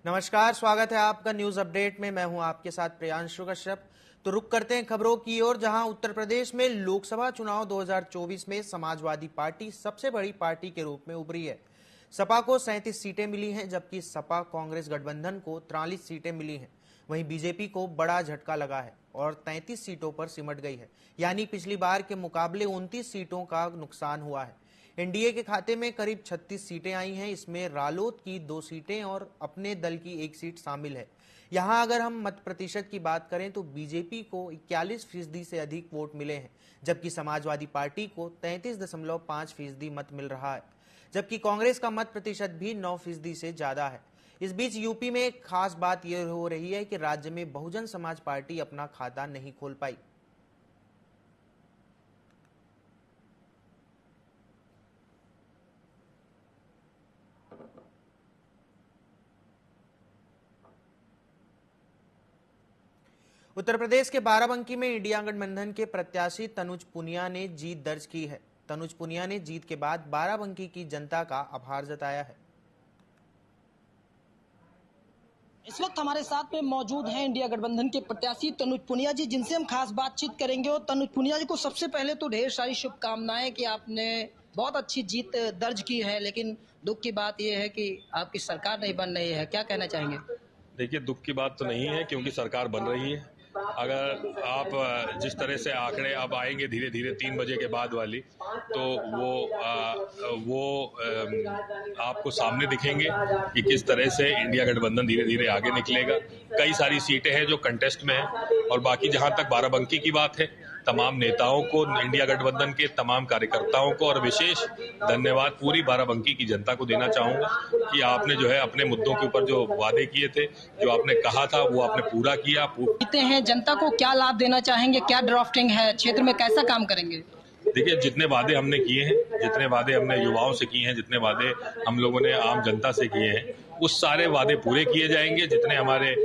नमस्कार, स्वागत है आपका न्यूज अपडेट में। मैं हूं आपके साथ प्रियांशु कश्यप। तो रुक करते हैं खबरों की ओर, जहां उत्तर प्रदेश में लोकसभा चुनाव 2024 में समाजवादी पार्टी सबसे बड़ी पार्टी के रूप में उभरी है। सपा को 37 सीटें मिली हैं, जबकि सपा कांग्रेस गठबंधन को 43 सीटें मिली हैं। वहीं बीजेपी को बड़ा झटका लगा है और 33 सीटों पर सिमट गई है, यानी पिछली बार के मुकाबले 29 सीटों का नुकसान हुआ है। एनडीए के खाते में करीब 36 सीटें आई हैं। इसमें रालोद की 2 सीटें और अपने दल की 1 सीट शामिल है। यहां अगर हम मत प्रतिशत की बात करें तो बीजेपी को 41% से अधिक वोट मिले हैं, जबकि समाजवादी पार्टी को 33.5% मत मिल रहा है, जबकि कांग्रेस का मत प्रतिशत भी 9% से ज्यादा है। इस बीच यूपी में एक खास बात यह हो रही है कि राज्य में बहुजन समाज पार्टी अपना खाता नहीं खोल पाई। उत्तर प्रदेश के बाराबंकी में इंडिया गठबंधन के प्रत्याशी तनुज पुनिया ने जीत दर्ज की है। तनुज पुनिया ने जीत के बाद बाराबंकी की जनता का आभार जताया है। इस वक्त हमारे साथ में मौजूद हैं इंडिया गठबंधन के प्रत्याशी तनुज पुनिया जी, जिनसे हम खास बातचीत करेंगे। और तनुज पुनिया जी को सबसे पहले तो ढेर सारी शुभकामनाएं कि आपने बहुत अच्छी जीत दर्ज की है, लेकिन दुख की बात यह है कि आपकी सरकार नहीं बन रही है। क्या कहना चाहेंगे? देखिए, दुख की बात तो नहीं है, क्योंकि सरकार बन रही है। अगर आप जिस तरह से आंकड़े अब आएंगे धीरे धीरे 3 बजे के बाद वाली, तो वो आपको सामने दिखेंगे कि किस तरह से इंडिया गठबंधन धीरे धीरे आगे निकलेगा। कई सारी सीटें हैं जो कंटेस्ट में हैं, और बाकी जहां तक बाराबंकी की बात है, तमाम नेताओं को, इंडिया गठबंधन के तमाम कार्यकर्ताओं को, और विशेष धन्यवाद पूरी बाराबंकी की जनता को देना चाहूंगा कि आपने जो है अपने मुद्दों के ऊपर जो वादे किए थे, जो आपने कहा था, वो आपने पूरा किया। जीते हैं, जनता को क्या लाभ देना चाहेंगे? क्या ड्राफ्टिंग है क्षेत्र में, कैसा काम करेंगे? देखिए, जितने वादे हमने किए हैं, जितने वादे हमने युवाओं से किए हैं, जितने वादे हम लोगों ने आम जनता से किए हैं, उस सारे वादे पूरे किए जाएंगे। जितने हमारे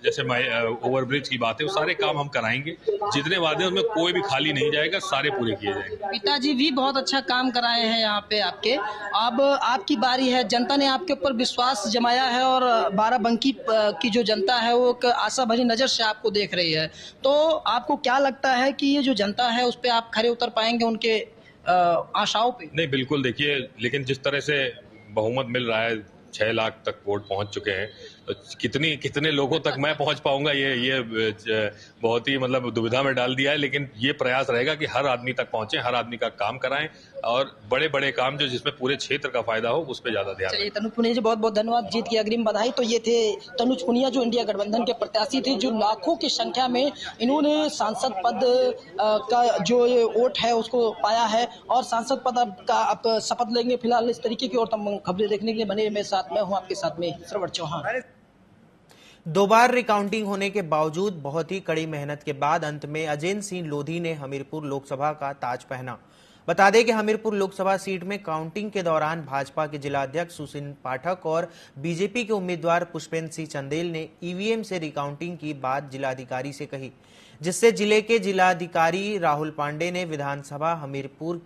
जैसे ओवरब्रिज की बात है, वो सारे काम हम कराएंगे। जितने वादे उनमें कोई भी खाली नहीं जाएगा, सारे पूरे किए जाएंगे। पिताजी भी बहुत अच्छा काम कराए हैं यहाँ पे आपके। अब आपकी बारी है। जनता ने आपके ऊपर विश्वास जमाया है और बाराबंकी की जो जनता है वो एक आशा भरी नजर से आपको देख रही है। तो आपको क्या लगता है कि ये जो जनता है उस पर आप खरे उतर पाएंगे उनके आशाओं पे? नहीं, बिल्कुल। देखिए, लेकिन जिस तरह से बहुमत मिल रहा है, 6 लाख तक वोट पहुंच चुके हैं, तो कितने लोगों तक मैं पहुंच पाऊंगा, ये बहुत ही मतलब दुविधा में डाल दिया है। लेकिन ये प्रयास रहेगा कि हर आदमी तक पहुंचे, हर आदमी का काम कराएं, और बड़े बड़े काम जो जिसमें पूरे क्षेत्र का फायदा हो, उस पर ज्यादा ध्यान। चलिए तनुज पुनिया जी, बहुत बहुत धन्यवाद, जीत की अग्रिम बधाई। तो ये थे तनुज पुनिया, जो इंडिया गठबंधन के प्रत्याशी थे, जो लाखों की संख्या में इन्होंने सांसद पद का जो ये वोट है उसको पाया है, और सांसद पद का आप शपथ लेंगे। फिलहाल इस तरीके की और तमाम खबरें देखने के लिए बने मेरे साथ। मैं हूँ आपके साथ में श्रवण चौहान। 2 बार रिकाउंटिंग होने के बावजूद बहुत ही कड़ी मेहनत के बाद अंत में अजेंद्र सिंह लोधी ने हमीरपुर लोकसभा का ताज पहना। बता दें कि हमीरपुर लोकसभा सीट में काउंटिंग के दौरान भाजपा के जिला अध्यक्ष सुशील पाठक और बीजेपी के उम्मीदवार पुष्पेंद्र सिंह चंदेल ने ईवीएम से रिकाउंटिंग की बात जिलाधिकारी से कही, जिससे जिले के जिलाधिकारी राहुल पांडे ने विधानसभा हमीरपुर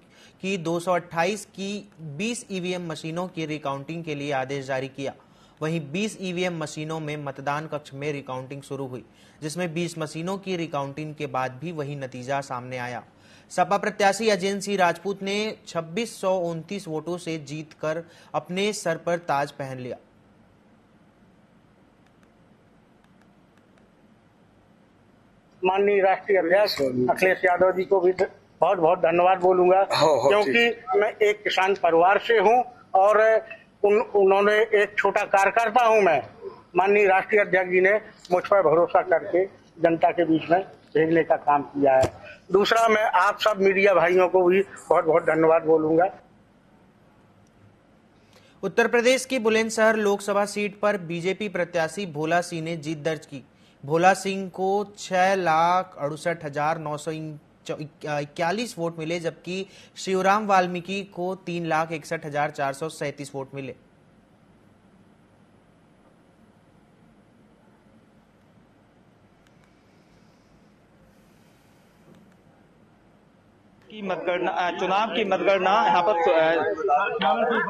की 228 की 20 ईवीएम मशीनों की रिकाउंटिंग के लिए आदेश जारी किया। वहीं 20 ईवीएम मशीनों में मतदान कक्ष में रिकाउंटिंग शुरू हुई, जिसमें 20 मशीनों की रिकाउंटिंग के बाद भी वही नतीजा सामने आया। सपा प्रत्याशी अजेंद्र सिंह राजपूत ने 2629 वोटों से जीतकर अपने सर पर ताज पहन लिया। माननीय राष्ट्रीय अध्यक्ष अखिलेश यादव जी को भी बहुत बहुत धन्यवाद बोलूंगा, क्योंकि मैं एक किसान परिवार से हूं और उन्होंने एक छोटा कार्यकर्ता हूं मैं। माननीय राष्ट्रीय अध्यक्ष जी ने मुझ पर भरोसा करके जनता के बीच में भेजने का काम किया है। दूसरा, मैं आप सब मीडिया भाइयों को भी बहुत बहुत धन्यवाद बोलूंगा। उत्तर प्रदेश की बुलंदशहर लोकसभा सीट पर बीजेपी प्रत्याशी भोला सिंह ने जीत दर्ज की। भोला सिंह को 6,68,941 वोट मिले, जबकि शिवराम वाल्मीकि को 3,61,437 वोट मिले। चुनाव की मतगणना यहाँ पर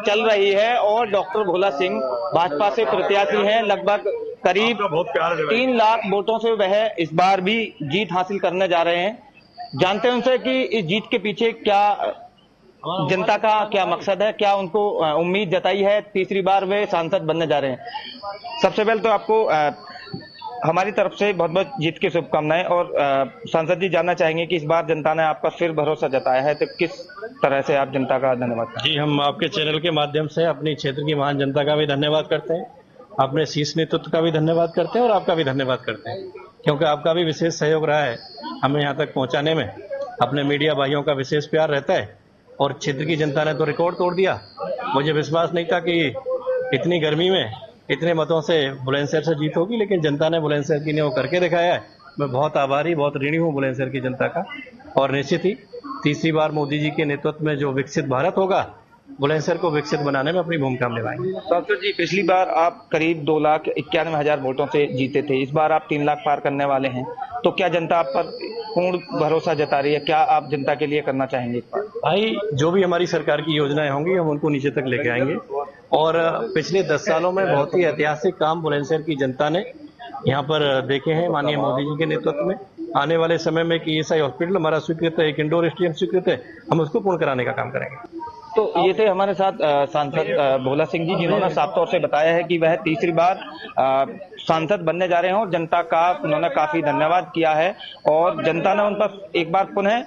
चल रही है और डॉक्टर भोला सिंह भाजपा से प्रत्याशी हैं। लगभग करीब 3 लाख वोटों से वह इस बार भी जीत हासिल करने जा रहे हैं। जानते हैं उनसे कि इस जीत के पीछे क्या जनता का क्या मकसद है, क्या उनको उम्मीद जताई है तीसरी बार वे सांसद बनने जा रहे हैं। सबसे पहले तो आपको हमारी तरफ से बहुत बहुत जीत की शुभकामनाएं। और सांसद जी जानना चाहेंगे कि इस बार जनता ने आपका फिर भरोसा जताया है, तो किस तरह से आप जनता का धन्यवाद। जी, हम आपके चैनल के माध्यम से अपनी क्षेत्र की महान जनता का भी धन्यवाद करते हैं, अपने शीर्ष नेतृत्व का भी धन्यवाद करते हैं और आपका भी धन्यवाद करते हैं, क्योंकि आपका भी विशेष सहयोग रहा है हमें यहाँ तक पहुँचाने में। अपने मीडिया भाइयों का विशेष प्यार रहता है और क्षेत्र की जनता ने तो रिकॉर्ड तोड़ दिया। मुझे विश्वास नहीं था कि इतनी गर्मी में इतने मतों से बुलंदशहर से जीत होगी, लेकिन जनता ने बुलंदशहर की ने वो करके दिखाया है। मैं बहुत आभारी, बहुत ऋणी हूँ बुलंदशहर की जनता का। और निश्चित ही तीसरी बार मोदी जी के नेतृत्व में जो विकसित भारत होगा, बुलंदशहर को विकसित बनाने में अपनी भूमिका निभाएंगे। डॉक्टर जी, पिछली बार आप करीब 2,91,000 वोटों से जीते थे, इस बार आप 3 लाख पार करने वाले हैं, तो क्या जनता आप पर पूर्ण भरोसा जता रही है? क्या आप जनता के लिए करना चाहेंगे इस बार? भाई, जो भी हमारी सरकार की योजनाएं होंगी हम उनको नीचे तक लेके आएंगे। और पिछले 10 सालों में बहुत ही ऐतिहासिक काम बुलंदशहर की जनता ने यहाँ पर देखे हैं माननीय मोदी जी के नेतृत्व में। आने वाले समय में कि ESI हॉस्पिटल हमारा स्वीकृत है, एक इंडोर स्टेडियम स्वीकृत है, हम उसको पूर्ण कराने का काम करेंगे। तो ये थे हमारे साथ सांसद भोला सिंह जी, जिन्होंने साफ तौर से बताया है कि वह तीसरी बार सांसद बनने जा रहे हैं और जनता का उन्होंने काफी धन्यवाद किया है और जनता ने उन पर एक बार पुनः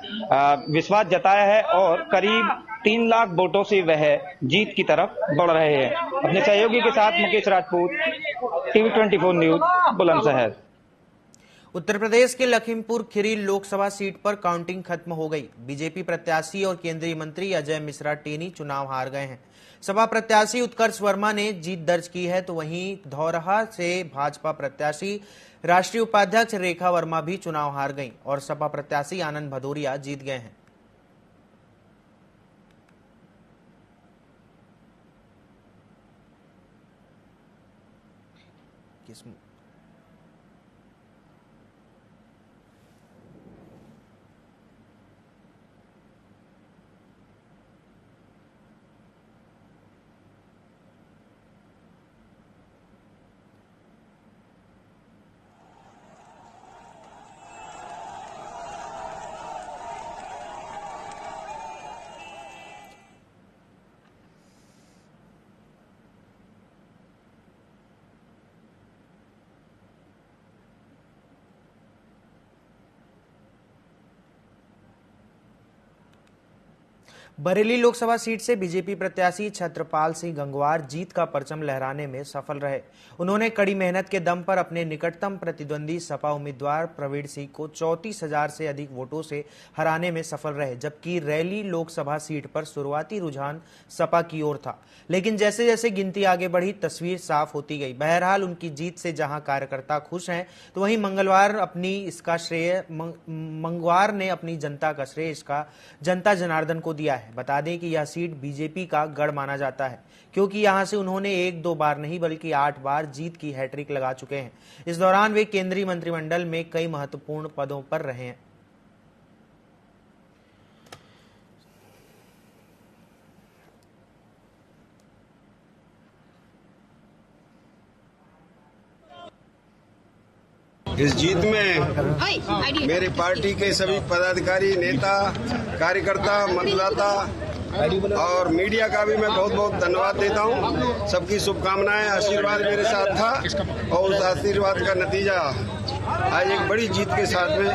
विश्वास जताया है और करीब 3 लाख वोटों से वह जीत की तरफ बढ़ रहे हैं। अपने सहयोगी के साथ मुकेश राजपूत, TV 24 न्यूज, बुलंदशहर। उत्तर प्रदेश के लखीमपुर खीरी लोकसभा सीट पर काउंटिंग खत्म हो गई। बीजेपी प्रत्याशी और केंद्रीय मंत्री अजय मिश्रा टेनी चुनाव हार गए हैं। सपा प्रत्याशी उत्कर्ष वर्मा ने जीत दर्ज की है, तो वहीं धौरहा से भाजपा प्रत्याशी राष्ट्रीय उपाध्यक्ष रेखा वर्मा भी चुनाव हार गईं और सपा प्रत्याशी आनंद भदौरिया जीत गए हैं। बरेली लोकसभा सीट से बीजेपी प्रत्याशी छत्रपाल सिंह गंगवार जीत का परचम लहराने में सफल रहे। उन्होंने कड़ी मेहनत के दम पर अपने निकटतम प्रतिद्वंदी सपा उम्मीदवार प्रवीण सिंह को 34,000 से अधिक वोटों से हराने में सफल रहे, जबकि रैली लोकसभा सीट पर शुरुआती रुझान सपा की ओर था, लेकिन जैसे जैसे गिनती आगे बढ़ी तस्वीर साफ होती गई। बहरहाल उनकी जीत से जहां कार्यकर्ता खुश हैं, तो वहीं मंगलवार ने अपनी जनता का श्रेय इसका जनता जनार्दन को दिया है। बता दें कि यह सीट बीजेपी का गढ़ माना जाता है, क्योंकि यहां से उन्होंने 1-2 बार नहीं बल्कि 8 बार जीत की हैट्रिक लगा चुके हैं। इस दौरान वे केंद्रीय मंत्रिमंडल में कई महत्वपूर्ण पदों पर रहे हैं। इस जीत में मेरी पार्टी के सभी पदाधिकारी, नेता, कार्यकर्ता, मतदाता और मीडिया का भी मैं बहुत बहुत धन्यवाद देता हूं। सबकी शुभकामनाएं, आशीर्वाद मेरे साथ था और उस आशीर्वाद का नतीजा आज एक बड़ी जीत के साथ में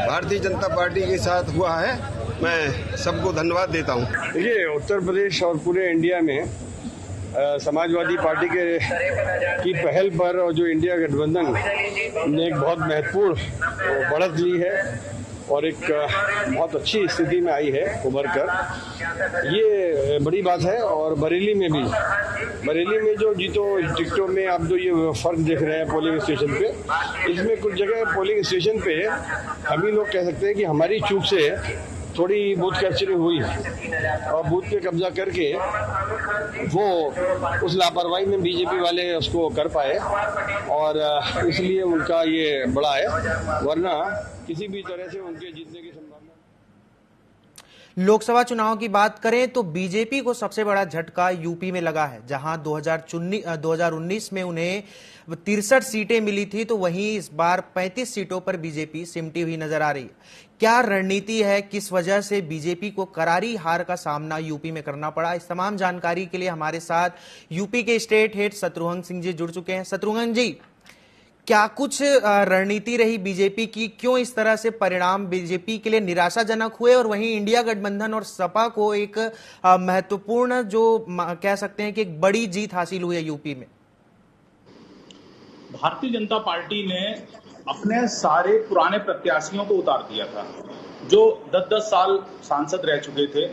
भारतीय जनता पार्टी के साथ हुआ है। मैं सबको धन्यवाद देता हूं। देखिए, उत्तर प्रदेश और पूरे इंडिया में समाजवादी पार्टी की पहल पर और जो इंडिया गठबंधन ने एक बहुत महत्वपूर्ण बढ़त ली है और एक बहुत अच्छी स्थिति में आई है उभर कर, ये बड़ी बात है। और बरेली में जो जीतो टिकटों में आप जो ये फर्क देख रहे हैं पोलिंग स्टेशन पे, इसमें कुछ जगह पोलिंग स्टेशन पे हम ही लोग कह सकते हैं कि हमारी चूक से थोड़ी बूथ कैप्चरिंग हुई और बूथ पे कब्जा करके वो उस लापरवाही में बीजेपी वाले उसको कर पाए और इसलिए उनका ये बड़ा है, वरना किसी भी तरह से उनके जीतने की संभावना। लोकसभा चुनाव की बात करें तो बीजेपी को सबसे बड़ा झटका यूपी में लगा है, जहां 2019 में उन्हें 63 सीटें मिली थी, तो वहीं इस बार 35 सीटों पर बीजेपी सिमटी हुई नजर आ रही है। क्या रणनीति है, किस वजह से बीजेपी को करारी हार का सामना यूपी में करना पड़ा? इस तमाम जानकारी के लिए हमारे साथ यूपी के स्टेट हेड शत्रुघ्न सिंह जी जुड़ चुके हैं। शत्रुघ्न जी, क्या कुछ रणनीति रही बीजेपी की? क्यों इस तरह से परिणाम बीजेपी के लिए निराशाजनक हुए और वहीं इंडिया गठबंधन और सपा को एक महत्वपूर्ण, जो कह सकते हैं कि एक बड़ी जीत हासिल हुई है यूपी में? भारतीय जनता पार्टी ने अपने सारे पुराने प्रत्याशियों को उतार दिया था, जो 10-10 साल सांसद रह चुके थे।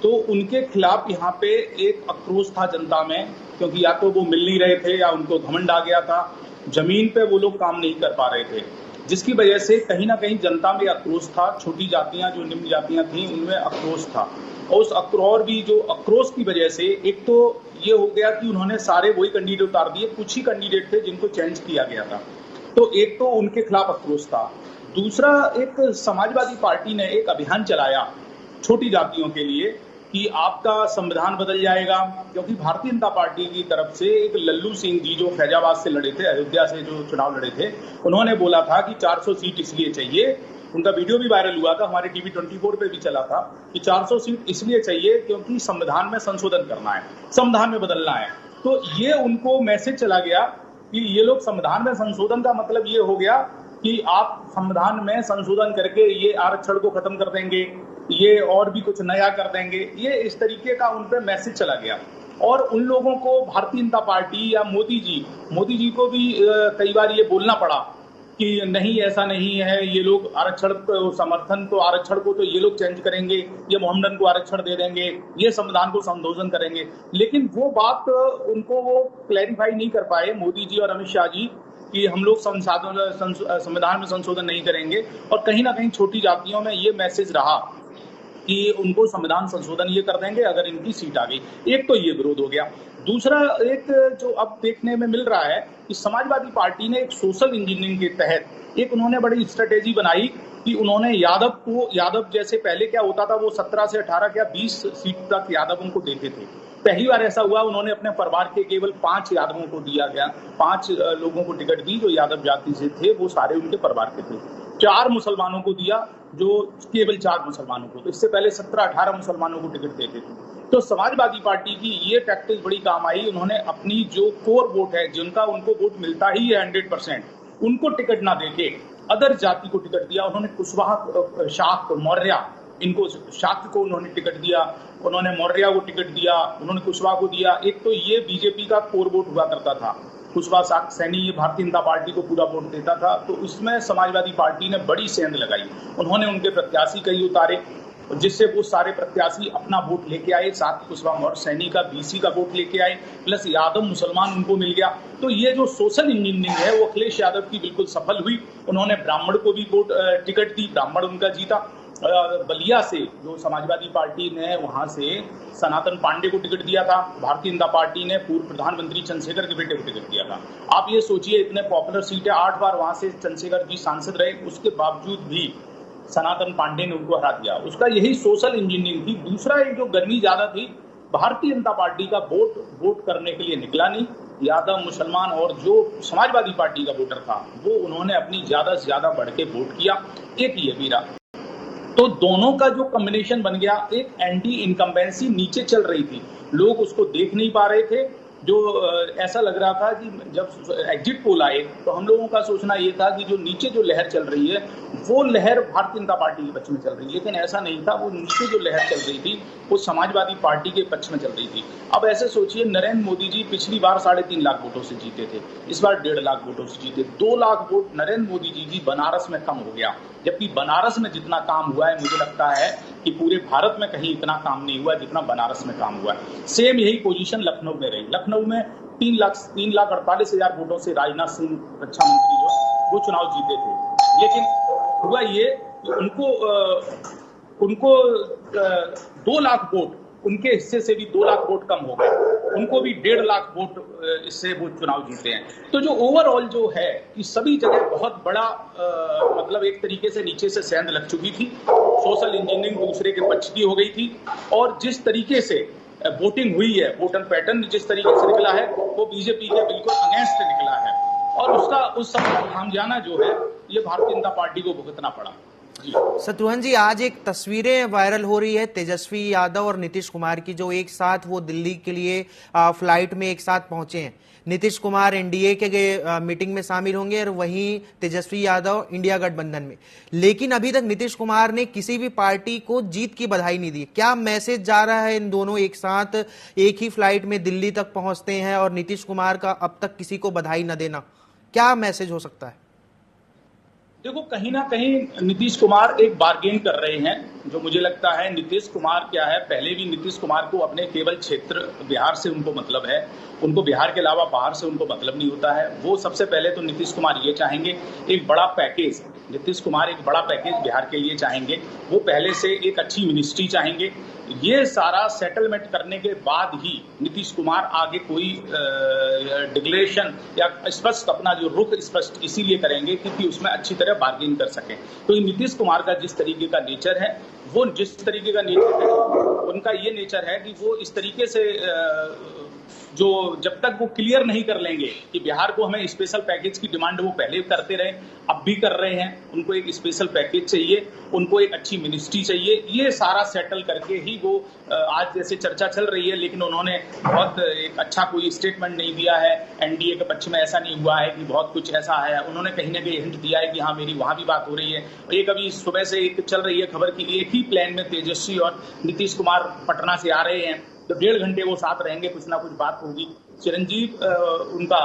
तो उनके खिलाफ यहाँ पे एक आक्रोश था जनता में, क्योंकि या तो वो मिल नहीं रहे थे या उनको घमंड आ गया था, जमीन पे वो लोग काम नहीं कर पा रहे थे, जिसकी वजह से कहीं ना कहीं जनता में आक्रोश था। छोटी जातियां, जो निम्न जातियां थी, उनमें आक्रोश था। और उस और भी जो आक्रोश की वजह से एक तो ये हो गया कि उन्होंने सारे वही कैंडिडेट उतार दिए, कुछ ही कैंडिडेट थे जिनको चेंज किया गया था। तो एक तो उनके खिलाफ आक्रोश था। दूसरा, एक समाजवादी पार्टी ने एक अभियान चलाया छोटी जातियों के लिए कि आपका संविधान बदल जाएगा, क्योंकि भारतीय जनता पार्टी की तरफ से एक लल्लू सिंह जी जो फैजाबाद से लड़े थे, अयोध्या से जो चुनाव लड़े थे, उन्होंने बोला था कि 400 सीट इसलिए चाहिए। उनका वीडियो भी वायरल हुआ था, हमारे टीवी 24 पे भी चला था कि 400 सीट इसलिए चाहिए क्योंकि संविधान में संशोधन करना है, संविधान में बदलना है। तो ये उनको मैसेज चला गया कि ये लोग संविधान में संशोधन का मतलब ये हो गया कि आप संविधान में संशोधन करके ये आरक्षण को खत्म कर देंगे, ये और भी कुछ नया कर देंगे। ये इस तरीके का उन पे मैसेज चला गया और उन लोगों को भारतीय जनता पार्टी या मोदी जी को भी कई बार ये बोलना पड़ा कि नहीं, ऐसा नहीं है, ये लोग आरक्षण समर्थन, तो आरक्षण को तो ये लोग चेंज करेंगे, ये मोहम्मदन को आरक्षण दे देंगे, ये संविधान को संशोधन करेंगे। लेकिन वो बात उनको वो क्लैरिफाई नहीं कर पाए मोदी जी और अमित शाह जी कि हम लोग संविधान में संशोधन नहीं करेंगे। और कहीं ना कहीं छोटी जातियों में ये मैसेज रहा कि उनको संविधान संशोधन ये कर देंगे अगर इनकी सीट आ गई। एक तो ये विरोध हो गया। दूसरा, एक जो अब देखने में मिल रहा है कि समाजवादी पार्टी ने एक सोशल इंजीनियरिंग के तहत एक उन्होंने बड़ी स्ट्रेटेजी बनाई कि उन्होंने यादव जैसे पहले क्या होता था, वो 17 से 18 या 20 सीट तक यादव उनको देते थे। पहली बार ऐसा हुआ, उन्होंने अपने परिवार के केवल 5 यादवों को दिया गया, 5 लोगों को टिकट दी जो यादव जाति से थे, वो सारे उनके परिवार के थे। 4 मुसलमानों को दिया, जो केवल 4 मुसलमानों को, तो इससे पहले 17-18 मुसलमानों को टिकट देते थे। तो समाजवादी पार्टी की ये टैक्टिक बड़ी काम आई। उन्होंने अपनी जो कोर वोट है, जिनका उनको वोट मिलता ही है 100%, उनको टिकट ना देके अदर जाति को टिकट दिया। उन्होंने कुशवाहा, शाक्त, मौर्य, इनको शाक्त को उन्होंने टिकट दिया, उन्होंने मौर्य को टिकट दिया, उन्होंने कुशवाहा को दिया। एक तो ये बीजेपी का कोर वोट हुआ करता था, कुशवाहा, शाक्त, सैनी, ये भारतीय जनता पार्टी को पूरा वोट देता था। तो इसमें समाजवादी पार्टी ने बड़ी सेंध लगाई। उन्होंने उनके प्रत्याशी कई उतारे, जिससे वो सारे प्रत्याशी अपना वोट लेके आए, साथ कुशवाहा और सैनी का बीसी का वोट लेके आए, प्लस यादव मुसलमान उनको मिल गया। तो ये जो सोशल इंजीनियरिंग है वो अखिलेश यादव की बिल्कुल सफल हुई। उन्होंने ब्राह्मण को भी वोट टिकट दी, ब्राह्मण उनका जीता। बलिया से जो समाजवादी पार्टी ने वहां से सनातन पांडे को टिकट दिया था, भारतीय जनता पार्टी ने पूर्व प्रधानमंत्री चंद्रशेखर के बेटे को टिकट दिया था। आप ये सोचिए, इतने पॉपुलर सीट है, 8 बार वहां से चंद्रशेखर जी सांसद रहे, उसके बावजूद भी सनातन पांडे ने उनको हरा दिया। उसका यही सोशल इंजीनियरिंग थी। दूसरा, एक जो गर्मी ज्यादा थी, भारतीय जनता पार्टी का वोट करने के लिए निकला नहीं। यादव, मुसलमान और जो समाजवादी पार्टी का वोटर था, वो उन्होंने अपनी ज्यादा से ज्यादा बढ़ के वोट किया। एक ये भी रहा। तो दोनों का जो कॉम्बिनेशन बन गया, एक एंटी इनकम्बेंसी नीचे चल रही थी, लोग उसको देख नहीं पा रहे थे। जो ऐसा लग रहा था कि जब एग्जिट पोल आए तो हम लोगों का सोचना ये था कि जो नीचे जो लहर चल रही है वो लहर भारतीय जनता पार्टी के पक्ष में चल रही है, लेकिन ऐसा नहीं था। वो नीचे जो लहर चल रही थी वो समाजवादी पार्टी के पक्ष में चल रही थी। अब ऐसे सोचिए, नरेंद्र मोदी जी पिछली बार 3.5 लाख वोटों से जीते थे, इस बार 1.5 लाख वोटों से जीते। 2 लाख वोट नरेंद्र मोदी जी की बनारस में कम हो गया, जबकि बनारस में जितना काम हुआ है, मुझे लगता है कि पूरे भारत में कहीं इतना काम नहीं हुआ जितना बनारस में काम हुआ है। सेम यही पोजीशन लखनऊ में रही। लखनऊ में 3,48,000 वोटों से राजनाथ सिंह रक्षा मंत्री जो वो चुनाव जीते थे, लेकिन हुआ ये कि उनको 2 लाख वोट, उनके हिस्से से भी 2 लाख वोट कम हो गए। उनको भी 1.5 लाख वोट इससे वो चुनाव जीते हैं। तो जो ओवरऑल जो है कि सभी जगह बहुत बड़ा मतलब एक तरीके से नीचे से सेंध लग चुकी थी, सोशल इंजीनियरिंग दूसरे के पक्ष की हो गई थी, और जिस तरीके से वोटिंग हुई है, वोटर पैटर्न जिस तरीके से निकला है वो बीजेपी के बिल्कुल अगेंस्ट निकला है, और उसका उस समय खामियाजा जो है ये भारतीय जनता पार्टी को भुगतना पड़ा। शत्रुघ्न जी, आज एक तस्वीरें वायरल हो रही है तेजस्वी यादव और नीतीश कुमार की, जो एक साथ वो दिल्ली के लिए फ्लाइट में एक साथ पहुंचे हैं। नीतीश कुमार एनडीए के मीटिंग में शामिल होंगे और वहीं तेजस्वी यादव इंडिया गठबंधन में। लेकिन अभी तक नीतीश कुमार ने किसी भी पार्टी को जीत की बधाई नहीं दी। क्या मैसेज जा रहा है इन दोनों एक साथ एक ही फ्लाइट में दिल्ली तक पहुंचते हैं और नीतीश कुमार का अब तक किसी को बधाई न देना, क्या मैसेज हो सकता है? देखो, कहीं ना कहीं नीतीश कुमार एक बार्गेन कर रहे हैं, जो मुझे लगता है नीतीश कुमार क्या है, पहले भी नीतीश कुमार को अपने केवल क्षेत्र बिहार से उनको मतलब है, उनको बिहार के अलावा बाहर से उनको मतलब नहीं होता है। वो सबसे पहले तो नीतीश कुमार ये चाहेंगे एक बड़ा पैकेज, नीतीश कुमार एक बड़ा पैकेज बिहार के लिए चाहेंगे, वो पहले से एक अच्छी मिनिस्ट्री चाहेंगे। ये सारा सेटलमेंट करने के बाद ही नीतीश कुमार आगे कोई डिक्लेरेशन या स्पष्ट अपना जो रुख स्पष्ट इसीलिए करेंगे क्योंकि उसमें अच्छी तरह बार्गेन कर सकें। तो नीतीश कुमार का जिस तरीके का नेचर है, वो जिस तरीके का नेचर है, उनका ये नेचर है कि वो इस तरीके से जो जब तक वो क्लियर नहीं कर लेंगे कि बिहार को हमें स्पेशल पैकेज की डिमांड वो पहले करते रहे, अब भी कर रहे हैं। उनको एक स्पेशल पैकेज चाहिए, उनको एक अच्छी मिनिस्ट्री चाहिए, ये सारा सेटल करके ही वो आज जैसे चर्चा चल रही है, लेकिन उन्होंने बहुत एक अच्छा कोई स्टेटमेंट नहीं दिया है। एनडीए के पक्ष में ऐसा नहीं हुआ है कि बहुत कुछ ऐसा है, उन्होंने कहीं ना कहीं हिंट दिया है कि हाँ मेरी वहां भी बात हो रही है। एक अभी सुबह से एक चल रही है खबर की एक ही प्लेन में तेजस्वी और नीतीश कुमार पटना से आ रहे हैं, तो 1.5 घंटे वो साथ रहेंगे, कुछ ना कुछ बात होगी। चिरंजीव उनका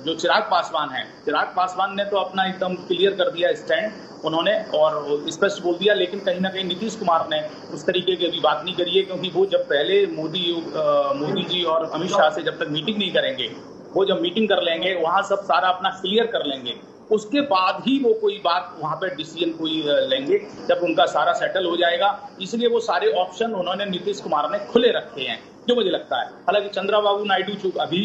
जो चिराग पासवान है, चिराग पासवान ने तो अपना एकदम क्लियर कर दिया स्टैंड उन्होंने और स्पष्ट बोल दिया, लेकिन कहीं ना कहीं नीतीश कुमार ने उस तरीके की अभी बात नहीं करी है, क्योंकि वो जब पहले मोदी जी और अमित शाह से जब तक मीटिंग नहीं करेंगे, वो जब मीटिंग कर लेंगे वहां सब सारा अपना क्लियर कर लेंगे, उसके बाद ही वो कोई बात वहां पे डिसीजन कोई लेंगे, जब उनका सारा सेटल हो जाएगा। इसलिए वो सारे ऑप्शन उन्होंने नीतीश कुमार ने खुले रखे हैं, जो मुझे लगता है। हालांकि चंद्रबाबू नायडू अभी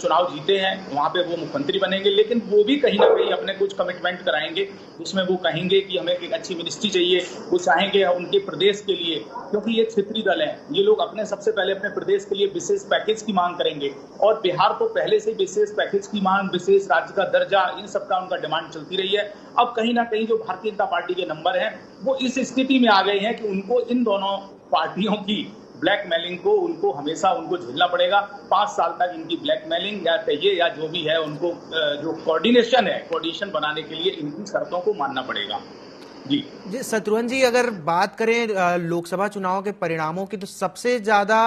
चुनाव जीते हैं, वहां पे वो मुख्यमंत्री बनेंगे, लेकिन वो भी कहीं ना कहीं अपने कुछ कमिटमेंट कराएंगे, जिसमें वो कहेंगे कि हमें एक अच्छी मिनिस्ट्री चाहिए। वो चाहेंगे उनके प्रदेश के लिए, क्योंकि ये क्षेत्रीय दल है, ये लोग अपने सबसे पहले अपने प्रदेश के लिए विशेष पैकेज की मांग करेंगे, और बिहार तो पहले से विशेष पैकेज की मांग, विशेष राज्य का दर्जा, इन सबका उनका डिमांड चलती रही है। अब कहीं ना कहीं जो भारतीय जनता पार्टी के नंबर हैं, वो इस स्थिति में आ गए हैं कि उनको इन दोनों पार्टियों की ब्लैकमेलिंग को उनको हमेशा उनको झेलना पड़ेगा। 5 साल तक इनकी ब्लैकमेलिंग या कहिए या जो भी है, उनको जो कोऑर्डिनेशन बनाने के लिए इनकी शर्तों को मानना पड़ेगा। जी शत्रुघ्न जी, अगर बात करें लोकसभा चुनाव के परिणामों की, तो सबसे ज्यादा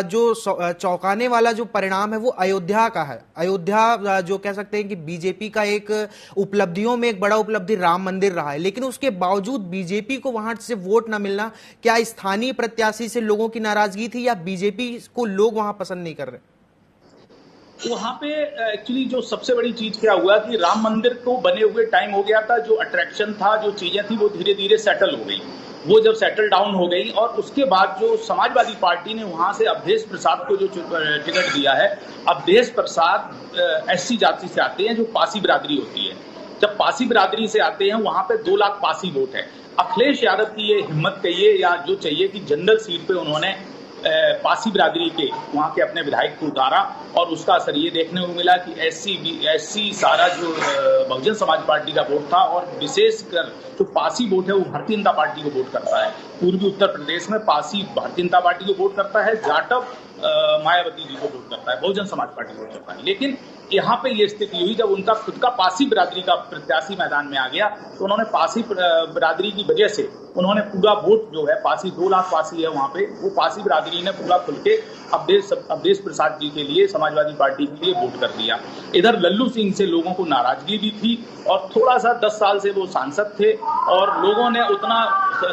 जो चौंकाने वाला जो परिणाम है वो अयोध्या का है। अयोध्या जो कह सकते हैं कि बीजेपी का एक उपलब्धियों में एक बड़ा उपलब्धि राम मंदिर रहा है, लेकिन उसके बावजूद बीजेपी को वहां से वोट न मिलना, क्या स्थानीय प्रत्याशी से लोगों की नाराजगी थी या बीजेपी को लोग वहां पसंद नहीं कर रहे? वहां पे एक्चुअली जो सबसे बड़ी चीज क्या हुआ कि राम मंदिर को बने हुए टाइम हो गया था, जो अट्रैक्शन था, जो चीजें थी, वो धीरे धीरे सेटल हो गई। वो जब सेटल डाउन हो गई और उसके बाद जो समाजवादी पार्टी ने वहां से अवधेश प्रसाद को जो टिकट दिया है, अवधेश प्रसाद एससी जाति से आते हैं, जो पासी बिरादरी होती है। जब पासी बिरादरी से आते हैं, वहां पे 2 लाख पासी वोट है। अखिलेश यादव की ये हिम्मत कहिए या जो चाहिए कि जनरल सीट पे उन्होंने पासी बिरादरी के वहां के अपने विधायक को उतारा, और उसका असर ये देखने को मिला कि एससी सारा जो बहुजन समाज पार्टी का वोट था, और विशेषकर जो पासी वोट है वो भारतीय जनता पार्टी को वोट करता है। पूर्वी उत्तर प्रदेश में पासी भारतीय जनता पार्टी को वोट करता है, जाटव मायावती जी को वोट करता है, बहुजन समाज पार्टी को वोट करता है। लेकिन यहाँ पे ये स्थिति हुई जब उनका खुद का पासी बिरादरी का प्रत्याशी मैदान में आ गया, तो उन्होंने पासी बिरादरी की वजह से उन्होंने पूरा वोट जो है, पासी 2 लाख पासी है वहां पे, वो पासी बिरादरी ने पूरा खुल के अवधेश प्रसाद जी के लिए, समाजवादी पार्टी के लिए वोट कर दिया। इधर लल्लू सिंह से लोगों को नाराजगी भी थी, और थोड़ा सा 10 साल से वो सांसद थे, और लोगों ने उतना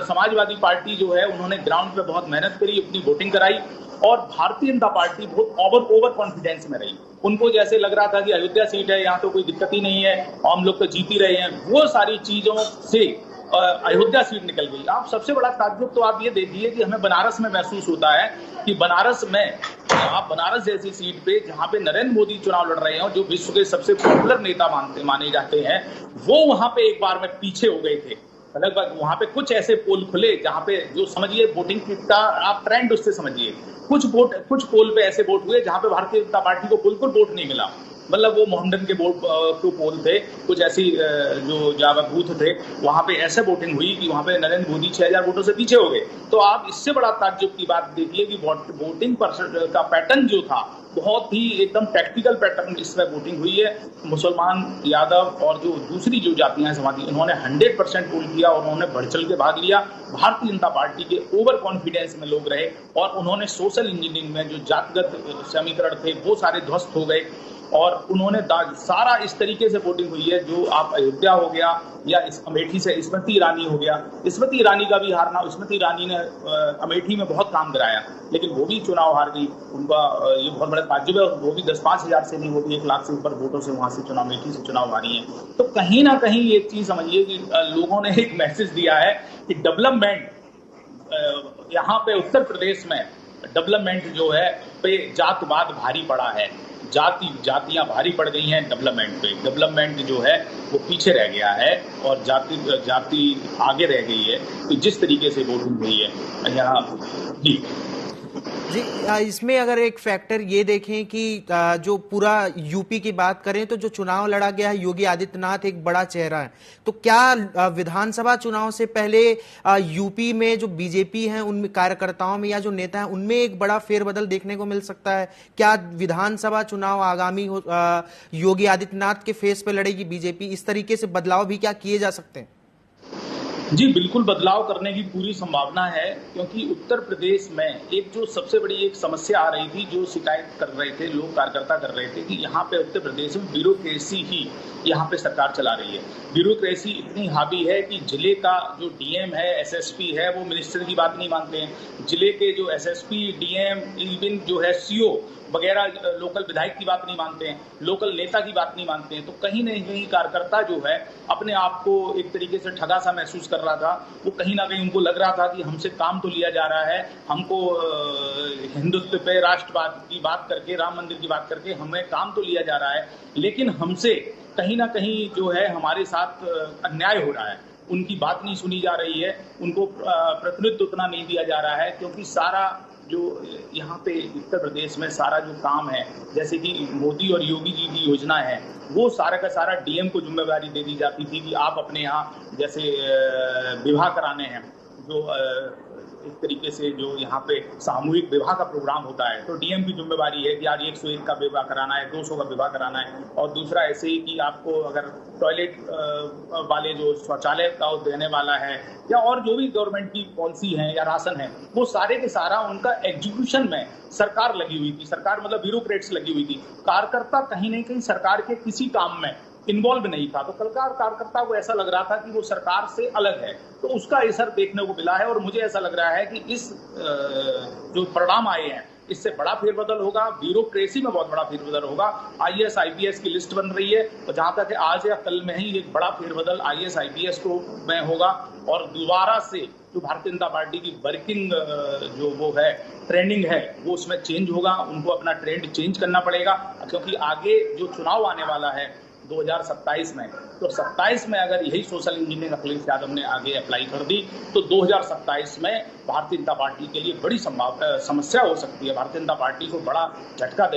समाजवादी पार्टी जो है उन्होंने ग्राउंड पे बहुत मेहनत करी, अपनी वोटिंग कराई, और भारतीय जनता पार्टी बहुत ओवर कॉन्फिडेंस में रही। उनको जैसे लग रहा था कि अयोध्या सीट है, यहाँ तो कोई दिक्कत ही नहीं है, हम लोग तो जीत ही रहे हैं। वो सारी चीजों से अयोध्या सीट निकल गई। आप सबसे बड़ा ताज्जुब तो आप ये देखिए कि हमें बनारस में महसूस होता है कि बनारस में आप बनारस जैसी सीट पे जहां पे नरेंद्र मोदी चुनाव लड़ रहे हो, जो विश्व के सबसे पॉपुलर नेता माने जाते हैं, वो वहां पे एक बार में पीछे हो गए थे। लगभग वहां पे कुछ ऐसे पोल खुले जहां पे जो समझिए वोटिंग का आप ट्रेंड उससे समझिए, कुछ पोल पे ऐसे वोट हुए जहां पे भारतीय जनता पार्टी को बिल्कुल वोट नहीं मिला। मतलब वो मोहम्मडन के पोल थे, कुछ ऐसी जो जावा बूथ थे, वहां पे ऐसे वोटिंग हुई कि वहां पे नरेंद्र मोदी 6000 वोटों से पीछे हो गए। तो आप इससे बड़ा ताज्जुब की बात देखिए कि वोटिंग का पैटर्न जो था बहुत ही एकदम टैक्टिकल पैटर्न इसमें वोटिंग हुई है। मुसलमान, यादव और जो दूसरी जो जातियां हैं समाजी, उन्होंने 100% पोल किया और उन्होंने बढ़ चढ़ के भाग लिया। भारतीय जनता पार्टी के ओवर कॉन्फिडेंस में लोग रहे और उन्होंने सोशल इंजीनियरिंग में जो जातिगत समीकरण थे वो सारे ध्वस्त हो गए और उन्होंने सारा इस तरीके से वोटिंग हुई है। जो आप अयोध्या हो गया या इस अमेठी से स्मृति ईरानी हो गया, स्मृति ईरानी का भी हारना, स्मृति ईरानी ने अमेठी में बहुत काम कराया लेकिन वो भी चुनाव हार गई। उनका ये बहुत बड़ा ताज्जुब है। वो भी 10-5 हजार से नहीं, वो भी 1 लाख से ऊपर वोटों से वहां से चुनाव अमेठी से चुनाव हारी है। तो कहीं ना कहीं एक चीज समझिए कि लोगों ने एक मैसेज दिया है कि डेवलपमेंट यहाँ पे उत्तर प्रदेश में डेवलपमेंट जो है पे जातवाद भारी पड़ा है, जातियां भारी पड़ गई हैं डेवलपमेंट पे। डेवलपमेंट जो है वो पीछे रह गया है और जाति आगे रह गई है। तो जिस तरीके से वोटिंग हुई है यहाँ जी इसमें अगर एक फैक्टर ये देखें कि जो पूरा यूपी की बात करें तो जो चुनाव लड़ा गया है, योगी आदित्यनाथ एक बड़ा चेहरा है। तो क्या विधानसभा चुनाव से पहले यूपी में जो बीजेपी है उन कार्यकर्ताओं में या जो नेता है उनमें एक बड़ा फेरबदल देखने को मिल सकता है? क्या विधानसभा चुनाव आगामी योगी आदित्यनाथ के फेस पे लड़ेगी बीजेपी? इस तरीके से बदलाव भी क्या किए जा सकते हैं? जी बिल्कुल बदलाव करने की पूरी संभावना है, क्योंकि उत्तर प्रदेश में एक जो सबसे बड़ी एक समस्या आ रही थी, जो शिकायत कर रहे थे लोग, कार्यकर्ता कर रहे थे कि यहाँ पे उत्तर प्रदेश में ब्यूरोक्रेसी ही यहाँ पे सरकार चला रही है। ब्यूरोक्रेसी इतनी हावी है कि जिले का जो डीएम है, एसएसपी है, वो मिनिस्टर की बात नहीं मानते हैं। जिले के जो एसएसपी, डीएम, इवन जो है सीओ वगैरह लोकल विधायक की बात नहीं मानते हैं, लोकल नेता की बात नहीं मानते हैं। तो कहीं न कहीं कार्यकर्ता जो है अपने आप को एक तरीके से ठगा सा महसूस कर रहा था। वो कहीं ना कहीं उनको लग रहा था कि हमसे काम तो लिया जा रहा है, हमको हिंदुत्व पे, राष्ट्रवाद की बात करके, राम मंदिर की बात करके हमें काम तो लिया जा रहा है, लेकिन हमसे कहीं ना कहीं जो है हमारे साथ अन्याय हो रहा है। उनकी बात नहीं सुनी जा रही है, उनको प्रतिनिधित्व उतना नहीं दिया जा रहा है, क्योंकि सारा जो यहाँ पे उत्तर प्रदेश में सारा जो काम है, जैसे कि मोदी और योगी जी की योजना है, वो सारा का सारा डीएम को जिम्मेदारी दे दी जाती थी कि आप अपने यहाँ जैसे विवाह कराने हैं, जो एक तरीके से जो यहाँ पे सामूहिक विवाह का प्रोग्राम होता है, तो डीएम की जिम्मेवारी है कि आज 101 का विवाह कराना है, 200 का विवाह कराना है। और दूसरा ऐसे ही कि आपको अगर टॉयलेट वाले जो शौचालय का देने वाला है या और जो भी गवर्नमेंट की पॉलिसी है या राशन है, वो सारे के सारा उनका एग्जीक्यूशन में सरकार लगी हुई थी। सरकार मतलब ब्यूरोक्रेट्स लगी हुई थी। कार्यकर्ता कहीं न कहीं सरकार के किसी काम में इन्वॉल्व नहीं था, तो कलकार कार्यकर्ता को ऐसा लग रहा था कि वो सरकार से अलग है। तो उसका असर देखने को मिला है और मुझे ऐसा लग रहा है कि इस जो परिणाम आए हैं इससे बड़ा फेरबदल होगा, ब्यूरोक्रेसी में बहुत बड़ा फेरबदल होगा। आईएएस आईपीएस की लिस्ट बन रही है और जहां तक आज या कल में ही एक बड़ा फेरबदल आईएएस आईपीएस को में होगा और दोबारा से जो भारतीय जनता पार्टी की वर्किंग जो वो है ट्रेंडिंग है वो उसमें चेंज होगा। उनको अपना ट्रेंड चेंज करना पड़ेगा, क्योंकि आगे जो चुनाव आने वाला है 2027 में, तो 27 में अगर यही सोशल इंजीनियरिंग अखिलेश यादव ने आगे अप्लाई कर दी तो 2027 में भारतीय जनता पार्टी के लिए बड़ी समस्या हो सकती है। भारतीय जनता पार्टी को बड़ा झटका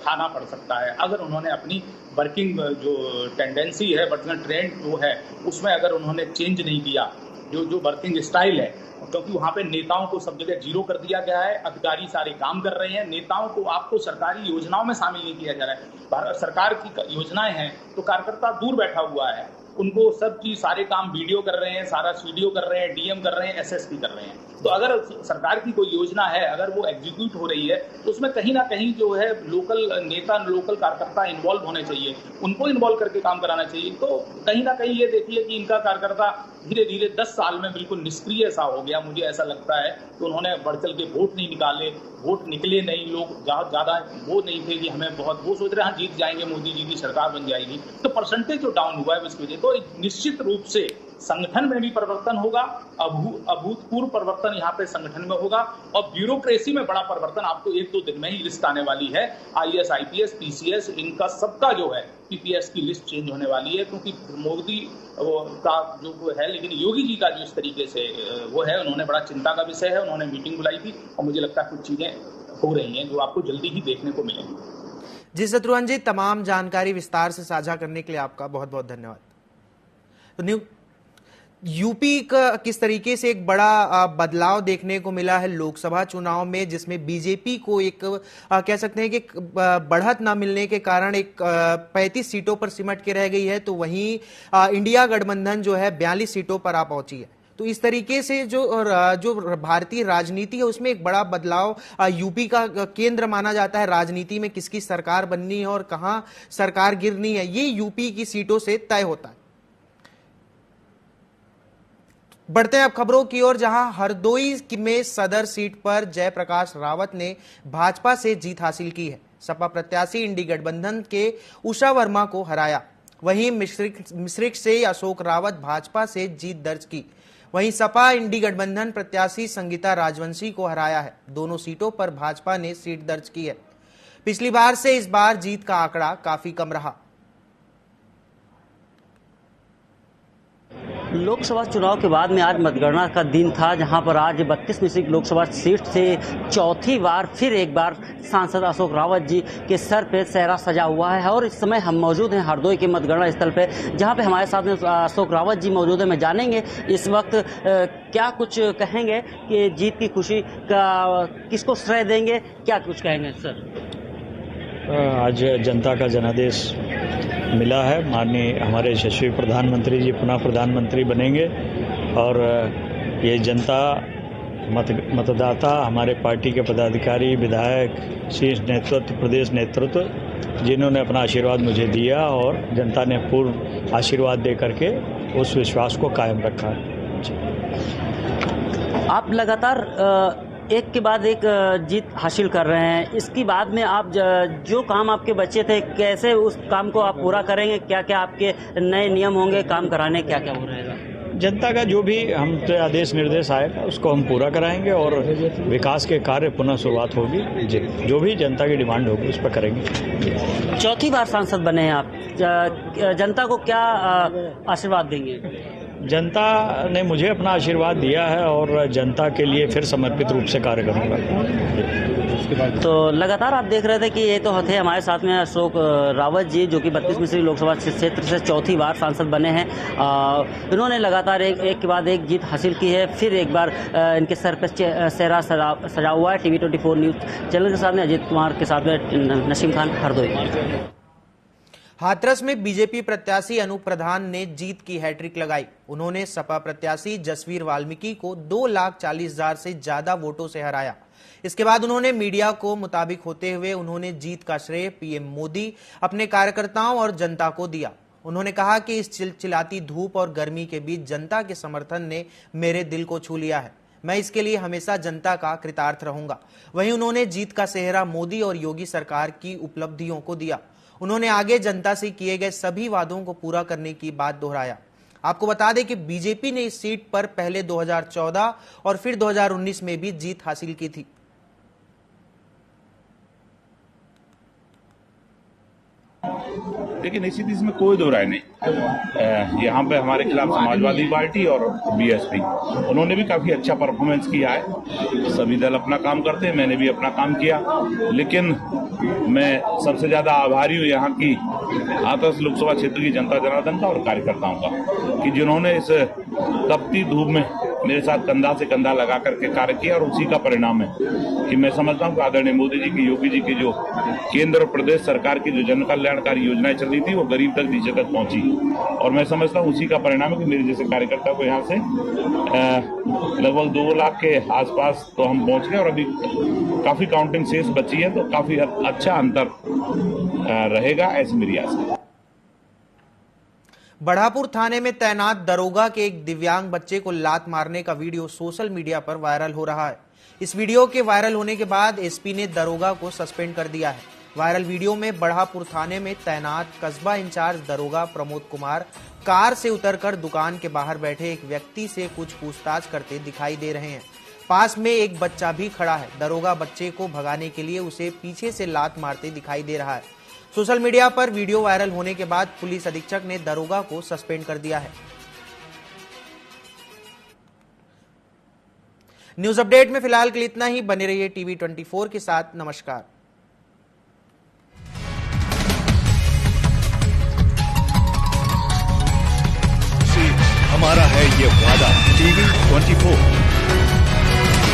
खाना पड़ सकता है अगर उन्होंने अपनी वर्किंग जो टेंडेंसी है, वर्किंग ट्रेंड जो है, उसमें अगर उन्होंने चेंज नहीं किया, जो वर्किंग स्टाइल है, क्योंकि वहां पे नेताओं को सब जगह जीरो कर दिया गया है। अधिकारी सारे काम कर रहे हैं, नेताओं को आपको सरकारी योजनाओं में शामिल नहीं किया जा रहा है। सरकार की योजनाएं हैं तो कार्यकर्ता दूर बैठा हुआ है, उनको सब चीज सारे काम वीडियो कर रहे हैं, सारा सीडीओ कर रहे हैं, डीएम कर रहे हैं, एसएसपी कर रहे हैं। तो अगर सरकार की कोई योजना है, अगर वो एग्जीक्यूट हो रही है तो उसमें कहीं ना कहीं जो है लोकल नेता, लोकल कार्यकर्ता इन्वॉल्व होने चाहिए, उनको इन्वॉल्व करके काम कराना चाहिए। तो कहीं ना कहीं ये देखिए कि इनका कार्यकर्ता धीरे धीरे 10 साल में बिल्कुल निष्क्रिय सा हो गया। मुझे ऐसा लगता है कि उन्होंने बढ़ चल के वोट नहीं निकाले, वोट निकले नहीं, लोग ज्यादा वो नहीं थे कि हमें बहुत, वो सोच रहे हैं जीत जाएंगे, मोदी जी की सरकार बन जाएगी, तो परसेंटेज जो डाउन हुआ है इसकी वजह। तो निश्चित रूप से संगठन में भी परिवर्तन होगा, अभूतपूर्व परिवर्तन यहाँ पे संगठन में होगा और ब्यूरोक्रेसी में बड़ा परिवर्तन आपको 1-2 दिन में ही लिस्ट आने वाली है। IAS, IPS, PCS इनका सबका जो है PPS की लिस्ट चेंज होने वाली है, क्योंकि मोदी का जो है, लेकिन योगी जी का जो इस तरीके से वो है, उन्होंने बड़ा चिंता का विषय है। उन्होंने मीटिंग बुलाई थी और मुझे लगता है कुछ चीजें हो रही हैं जो आपको जल्दी ही देखने को मिलेंगी। जी शत्रुघ्न जी, तमाम जानकारी विस्तार से साझा करने के लिए आपका बहुत बहुत धन्यवाद। तो यूपी का किस तरीके से एक बड़ा बदलाव देखने को मिला है लोकसभा चुनाव में, जिसमें बीजेपी को एक कह सकते हैं कि बढ़त न मिलने के कारण एक 35 सीटों पर सिमट के रह गई है, तो वहीं इंडिया गठबंधन जो है 42 सीटों पर आ पहुंची है। तो इस तरीके से जो भारतीय राजनीति है उसमें एक बड़ा बदलाव यूपी का केंद्र माना जाता है। राजनीति में किसकी सरकार बननी है और कहां सरकार गिरनी है, ये यूपी की सीटों से तय होता है। बढ़ते हैं अब खबरों की ओर, जहां हरदोई में सदर सीट पर जयप्रकाश रावत ने भाजपा से जीत हासिल की है। सपा प्रत्याशी इंडी गठबंधन के उषा वर्मा को हराया। वहीं मिश्रिक से अशोक रावत भाजपा से जीत दर्ज की। वहीं सपा इंडी गठबंधन प्रत्याशी संगीता राजवंशी को हराया है। दोनों सीटों पर भाजपा ने सीट दर्ज की है। पिछली बार से इस बार जीत का आंकड़ा काफी कम रहा। लोकसभा चुनाव के बाद में आज मतगणना का दिन था, जहां पर आज 32 मिश्रिक लोकसभा सीट से चौथी बार फिर एक बार सांसद अशोक रावत जी के सर पे सेहरा सजा हुआ है। और इस समय हम मौजूद हैं हरदोई के मतगणना स्थल पे, जहां पे हमारे साथ में अशोक रावत जी मौजूद है। मैं जानेंगे इस वक्त क्या कुछ कहेंगे कि जीत की खुशी का किसको श्रेय देंगे, क्या कुछ कहेंगे सर? आज जनता का जनादेश मिला है। माननीय हमारे यशस्वी प्रधानमंत्री जी पुनः प्रधानमंत्री बनेंगे और ये जनता मतदाता, हमारे पार्टी के पदाधिकारी, विधायक, शीर्ष नेतृत्व, प्रदेश नेतृत्व, जिन्होंने अपना आशीर्वाद मुझे दिया और जनता ने पूर्ण आशीर्वाद दे करके उस विश्वास को कायम रखा है। आप लगातार एक के बाद एक जीत हासिल कर रहे हैं। इसके बाद में आप जो काम आपके बच्चे थे, कैसे उस काम को आप पूरा करेंगे? क्या क्या आपके नए नियम होंगे काम कराने, क्या क्या हो रहेगा? जनता का जो भी हम पे आदेश निर्देश आएगा उसको हम पूरा कराएंगे और विकास के कार्य पुनः शुरुआत होगी। जो भी जनता की डिमांड होगी उस पर करेंगे। चौथी बार सांसद बने हैं आप, जनता को क्या आशीर्वाद देंगे? जनता ने मुझे अपना आशीर्वाद दिया है और जनता के लिए फिर समर्पित रूप से कार्य करूंगा। तो लगातार आप देख रहे थे कि ये तो थे हमारे साथ में अशोक रावत जी, जो कि 32 मिश्रिक लोकसभा क्षेत्र से चौथी बार सांसद बने हैं। इन्होंने लगातार एक के बाद एक जीत हासिल की है। फिर एक बार इनके सर पर सेहरा सजा हुआ है। TV 24 न्यूज चैनल के साथ में अजीत कुमार के साथ में नसीम खान, हरदोई। हाथरस में बीजेपी प्रत्याशी अनूप प्रधान ने जीत की हैट्रिक लगाई। उन्होंने सपा प्रत्याशी जसवीर वाल्मीकि को 2,40,000 से ज्यादा वोटों से हराया। इसके बाद उन्होंने मीडिया को मुताबिक होते हुए उन्होंने जीत का श्रेय पीएम मोदी, अपने कार्यकर्ताओं और जनता को दिया। उन्होंने कहा कि इस चिलचिलाती धूप और गर्मी के बीच जनता के समर्थन ने मेरे दिल को छू लिया है। मैं इसके लिए हमेशा जनता का कृतार्थ रहूंगा। वहीं उन्होंने जीत का सेहरा मोदी और योगी सरकार की उपलब्धियों को दिया। उन्होंने आगे जनता से किए गए सभी वादों को पूरा करने की बात दोहराया। आपको बता दें कि बीजेपी ने इस सीट पर पहले 2014 और फिर 2019 में भी जीत हासिल की थी। लेकिन इसी चीज में कोई दो राय नहीं। यहाँ पे हमारे खिलाफ समाजवादी पार्टी और बीएसपी, उन्होंने भी काफी अच्छा परफॉर्मेंस किया है। सभी दल अपना काम करते हैं, मैंने भी अपना काम किया। लेकिन मैं सबसे ज्यादा आभारी हूँ यहाँ की हाथरस लोकसभा क्षेत्र की जनता जनार्दन का और कार्यकर्ताओं का, कि जिन्होंने इस तपती धूप में मेरे साथ कंधा से कंधा लगा करके कार्य किया। और उसी का परिणाम है कि मैं समझता हूँ कि आदरणीय मोदी जी की, योगी जी की जो केंद्र और प्रदेश सरकार की जो जन कल्याणकारी योजनाएं चल रही थी वो गरीब तक, नीचे तक पहुंची। और मैं समझता हूँ उसी का परिणाम है कि मेरे जैसे कार्यकर्ता को यहाँ से लगभग 2 लाख के आसपास तो हम पहुंच गए। और अभी काफी काउंटिंग शेष बची है, तो काफी अच्छा अंतर रहेगा, ऐसी मेरी आशा है। बढ़ापुर थाने में तैनात दरोगा के एक दिव्यांग बच्चे को लात मारने का वीडियो सोशल मीडिया पर वायरल हो रहा है। इस वीडियो के वायरल होने के बाद एसपी ने दरोगा को सस्पेंड कर दिया है। वायरल वीडियो में बढ़ापुर थाने में तैनात कस्बा इंचार्ज दरोगा प्रमोद कुमार कार से उतरकर दुकान के बाहर बैठे एक व्यक्ति से कुछ पूछताछ करते दिखाई दे रहे हैं। पास में एक बच्चा भी खड़ा है। दरोगा बच्चे को भगाने के लिए उसे पीछे से लात मारते दिखाई दे रहा है। सोशल मीडिया पर वीडियो वायरल होने के बाद पुलिस अधीक्षक ने दरोगा को सस्पेंड कर दिया है। न्यूज अपडेट में फिलहाल के लिए इतना ही। बने रहिए टीवी 24 के साथ। नमस्कार। हमारा है ये वादा। टीवी 24।